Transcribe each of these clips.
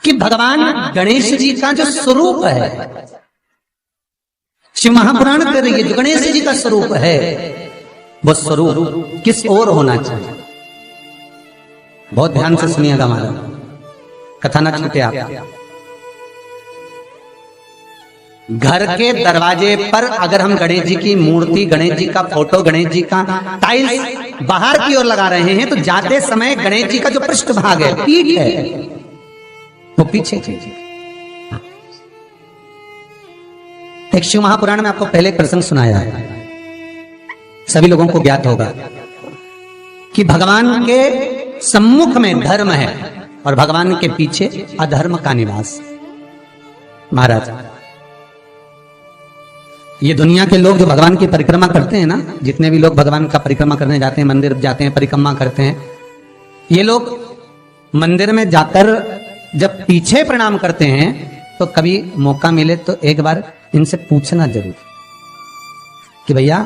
कि भगवान गणेश जी का जो स्वरूप है, शिव महापुराण कह रही है जो गणेश जी का स्वरूप है, वो स्वरूप किस ओर होना चाहिए। बहुत ध्यान से सुनिएगा हमारा, कथा ना छूटे आप। घर के दरवाजे पर अगर हम गणेश जी की मूर्ति, गणेश जी का फोटो, गणेश जी का टाइल्स बाहर की ओर लगा रहे हैं, तो जाते समय गणेश जी का जो पृष्ठभाग है, पीठ है, वो पीछे कीजिए। एक शिव महापुराण में आपको पहले एक प्रसंग सुनाया है, सभी लोगों को ज्ञात होगा कि भगवान के सम्मुख में धर्म है और भगवान के पीछे अधर्म का निवास। महाराज, ये दुनिया के लोग जो भगवान की परिक्रमा करते हैं ना, जितने भी लोग भगवान का परिक्रमा करने जाते हैं, मंदिर जाते हैं, परिक्रमा करते हैं, ये लोग मंदिर में जाकर जब पीछे प्रणाम करते हैं तो कभी मौका मिले तो एक बार इनसे पूछना जरूर कि भैया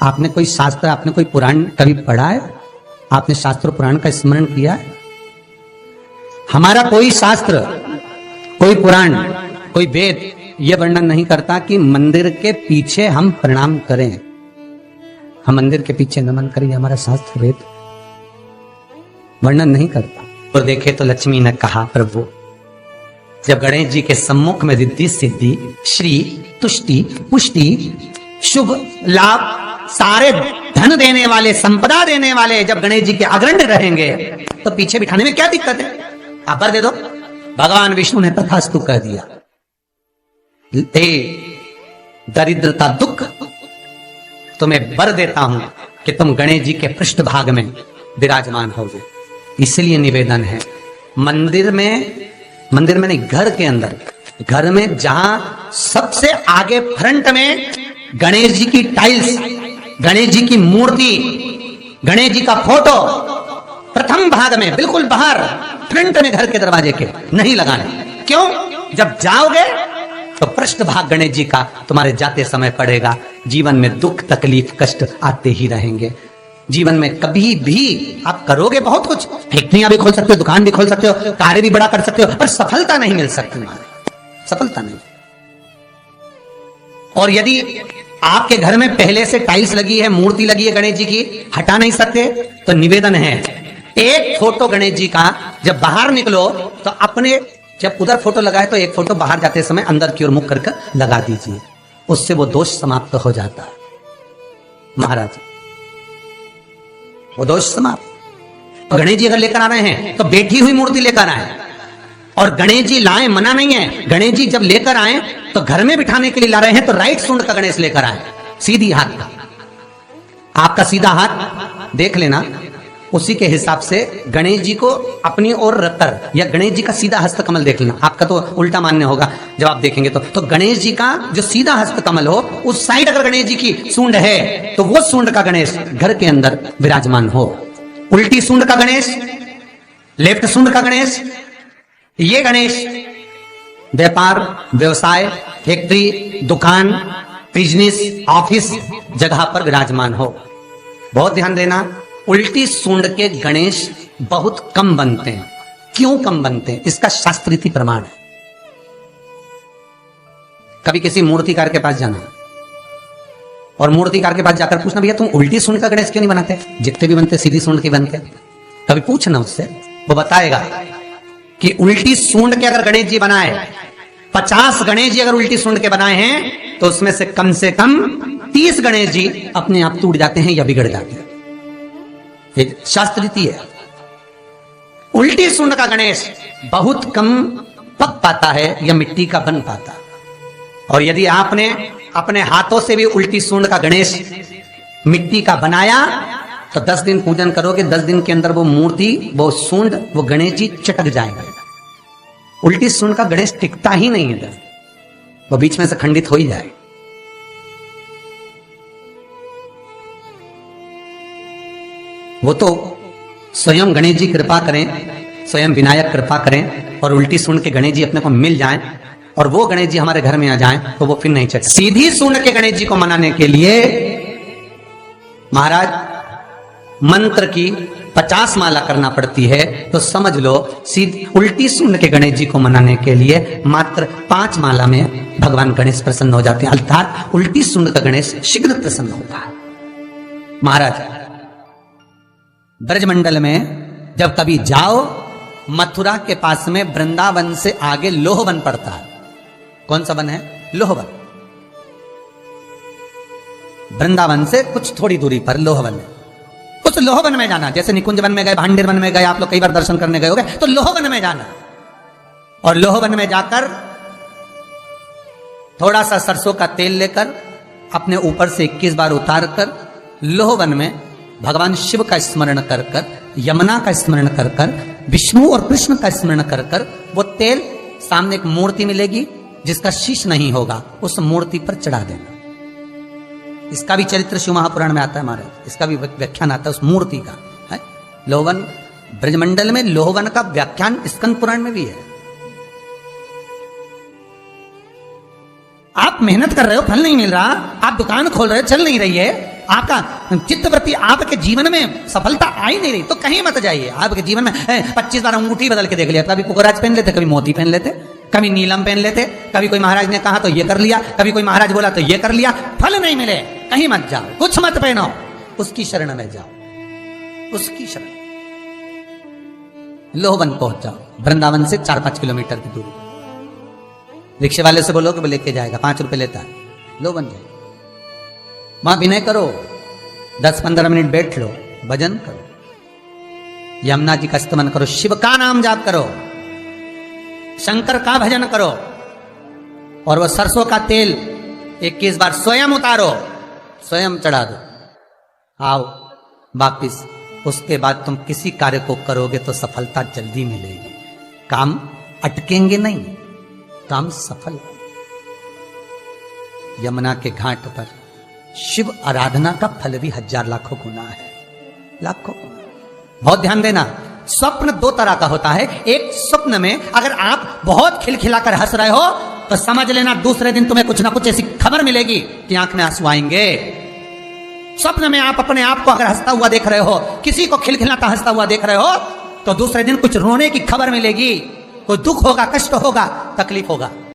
आपने कोई शास्त्र, आपने कोई पुराण कभी पढ़ा है, आपने शास्त्र पुराण का स्मरण किया है? हमारा कोई शास्त्र, कोई पुराण, कोई वेद यह वर्णन नहीं करता कि मंदिर के पीछे हम प्रणाम करें, हम मंदिर के पीछे नमन करें, हमारा शास्त्र वेद वर्णन नहीं करता। और देखे तो लक्ष्मी ने कहा, प्रभु जब गणेश जी के सम्मुख में रिद्धि सिद्धि, श्री, तुष्टि, पुष्टि, शुभ लाभ, सारे धन देने वाले, संपदा देने वाले जब गणेश जी के अग्रण्य रहेंगे तो पीछे बिठाने में क्या दिक्कत है? आप बर दे दो। भगवान विष्णु ने तथास्तु कह दिया। दरिद्रता दुख, तुम्हें बर देता हूं कि तुम गणेश जी के पृष्ठभाग में विराजमान होगे। इसलिए निवेदन है, मंदिर में नहीं, घर के अंदर, घर में जहां सबसे आगे फ्रंट में गणेश जी की टाइल्स, गणेश जी की मूर्ति, गणेश जी का फोटो प्रथम भाग में बिल्कुल बाहर फ्रंट में घर के दरवाजे के नहीं लगाने। क्यों? जब जाओगे तो पृष्ठभाग गणेश जी का तुम्हारे जाते समय पड़ेगा। जीवन में दुख, तकलीफ, कष्ट आते ही रहेंगे। जीवन में कभी भी आप करोगे बहुत कुछ, फैक्ट्रियां भी खोल सकते हो, दुकान भी खोल सकते हो, कार्य भी बड़ा कर सकते हो, पर सफलता नहीं मिल सकती, सफलता नहीं। और यदि आपके घर में पहले से टाइल्स लगी है, मूर्ति लगी है गणेश जी की, हटा नहीं सकते, तो निवेदन है, एक फोटो गणेश जी का जब बाहर निकलो तो अपने, जब उधर फोटो लगाए तो एक फोटो बाहर जाते समय अंदर की ओर मुख करके लगा दीजिए, उससे वो दोष समाप्त हो जाता है। महाराज, वो दोष समाप्त। गणेश जी अगर लेकर आ रहे हैं तो बैठी हुई मूर्ति लेकर आए, और गणेश जी लाए मना नहीं है। गणेश जी जब लेकर आए तो घर में बिठाने के लिए ला रहे हैं तो राइट सूंड का गणेश लेकर आए, सीधी हाथ का। आपका सीधा हाथ देख लेना, उसी के हिसाब से गणेश जी को अपनी ओर रखकर, या गणेश जी का सीधा हस्त कमल देख लेना। आपका तो उल्टा मान्य होगा जब आप देखेंगे तो गणेश जी का जो सीधा हस्त कमल हो, उस साइड अगर गणेश जी की सूंड है तो वो सूंड का गणेश घर के अंदर विराजमान हो। उल्टी सूंड का गणेश, लेफ्ट सूंड का गणेश, ये गणेश व्यापार, व्यवसाय, फैक्ट्री, दुकान, बिजनेस, ऑफिस जगह पर विराजमान हो। बहुत ध्यान देना, उल्टी सूंड के गणेश बहुत कम बनते हैं। क्यों कम बनते हैं? इसका शास्त्रीय प्रमाण है। कभी किसी मूर्तिकार के पास जाना और मूर्तिकार के पास जाकर पूछना, भैया तुम उल्टी सूंड का गणेश क्यों नहीं बनाते? जितने भी बनते सीधी सूंड के बनते। कभी पूछना उससे, वो बताएगा कि उल्टी सूंड के अगर गणेश जी बनाए, 50 गणेश जी अगर उल्टी सूंड के बनाए हैं तो उसमें से कम 30 गणेश जी अपने आप टूट जाते हैं या बिगड़ जाते हैं। शास्त्र रीति है। उल्टी सूंड का गणेश बहुत कम पक पाता है या मिट्टी का बन पाता। और यदि आपने अपने हाथों से भी उल्टी सूंड का गणेश मिट्टी का बनाया तो 10 दिन पूजन करोगे, 10 दिन के अंदर वो मूर्ति, वो सूंड, वो गणेश जी चटक जाएगा। उल्टी सूंड का गणेश टिकता ही नहीं है, वो बीच में से खंडित हो ही जाए। वो तो स्वयं गणेश जी कृपा करें, स्वयं विनायक कृपा करें और उल्टी सूंड के गणेश जी अपने को मिल जाएं और वो गणेश जी हमारे घर में आ जाएं तो वो फिर नहीं चलता। सीधी सूंड के गणेश जी को मनाने के लिए महाराज मंत्र की 50 माला करना पड़ती है, तो समझ लो सीधी उल्टी सूंड के गणेश जी को मनाने के लिए मात्र 5 माला में भगवान गणेश प्रसन्न हो जाते हैं। अर्थात उल्टी सूंड का गणेश शीघ्र प्रसन्न होता है। महाराज ब्रजमंडल में जब कभी जाओ, मथुरा के पास में वृंदावन से आगे लोहवन पड़ता है। कौन सा वन है? लोहवन। वृंदावन से कुछ थोड़ी दूरी पर लोहवन है। उस लोहवन में जाना, जैसे निकुंज वन में गए, भांडेर वन में गए, आप लोग कई बार दर्शन करने गए होंगे, तो लोहवन में जाना और लोहवन में जाकर थोड़ा सा सरसों का तेल लेकर अपने ऊपर से 21 बार उतार कर लोहवन में भगवान शिव का स्मरण कर कर, यमुना का स्मरण कर कर, विष्णु और कृष्ण का स्मरण कर कर, वो तेल सामने एक मूर्ति मिलेगी जिसका शीश नहीं होगा, उस मूर्ति पर चढ़ा देना। इसका भी चरित्र शिव महापुराण में आता है महाराज, इसका भी व्याख्यान आता है उस मूर्ति का है। लोहवन ब्रजमंडल में लोहवन का व्याख्यान स्कंद पुराण में भी है। आप मेहनत कर रहे हो, फल नहीं मिल रहा, आप दुकान खोल रहे हो, चल नहीं रही है, आपका चित्तवृत्ति, आपके जीवन में सफलता आ ही नहीं रही, तो कहीं मत जाइए। आपके जीवन में 25 बार अंगूठी बदल के देख लिया, कभी पुखराज पहन लेते, कभी मोती पहन लेते, कभी नीलम पहन लेते, कभी कोई महाराज ने कहा तो ये कर लिया, कभी कोई महाराज बोला तो ये कर लिया, फल नहीं मिले, कहीं मत जाओ, कुछ मत पहनो, उसकी शरण में जाओ, उसकी शरण। लोहवन पहुंच जाओ, वृंदावन से 4-5 किलोमीटर की दूरी। रिक्शे वाले से बोलो कि वो लेके जाएगा, 5 रुपए लेता है। लोहवन जाए, वहां विनय करो, 10-15 मिनट बैठ लो, भजन करो, यमुना जी का स्तमन करो, शिव का नाम जाप करो, शंकर का भजन करो, और वह सरसों का तेल 21 बार स्वयं उतारो, स्वयं चढ़ा दो, आओ वापिस। उसके बाद तुम किसी कार्य को करोगे तो सफलता जल्दी मिलेगी, काम अटकेंगे नहीं, काम सफल। यमुना के घाट पर शिव आराधना का फल भी 1000 लाखों गुना है, लाखों गुना। बहुत ध्यान देना, स्वप्न 2 तरह का होता है। एक स्वप्न में अगर आप बहुत खिलखिलाकर हंस रहे हो तो समझ लेना दूसरे दिन तुम्हें कुछ ना कुछ ऐसी खबर मिलेगी कि आंख में आंसू आएंगे। स्वप्न में आप अपने आप को अगर हंसता हुआ देख रहे हो, किसी को खिलखिलाता हंसता हुआ देख रहे हो, तो दूसरे दिन कुछ रोने की खबर मिलेगी, कोई दुख होगा, कष्ट होगा, तकलीफ होगा।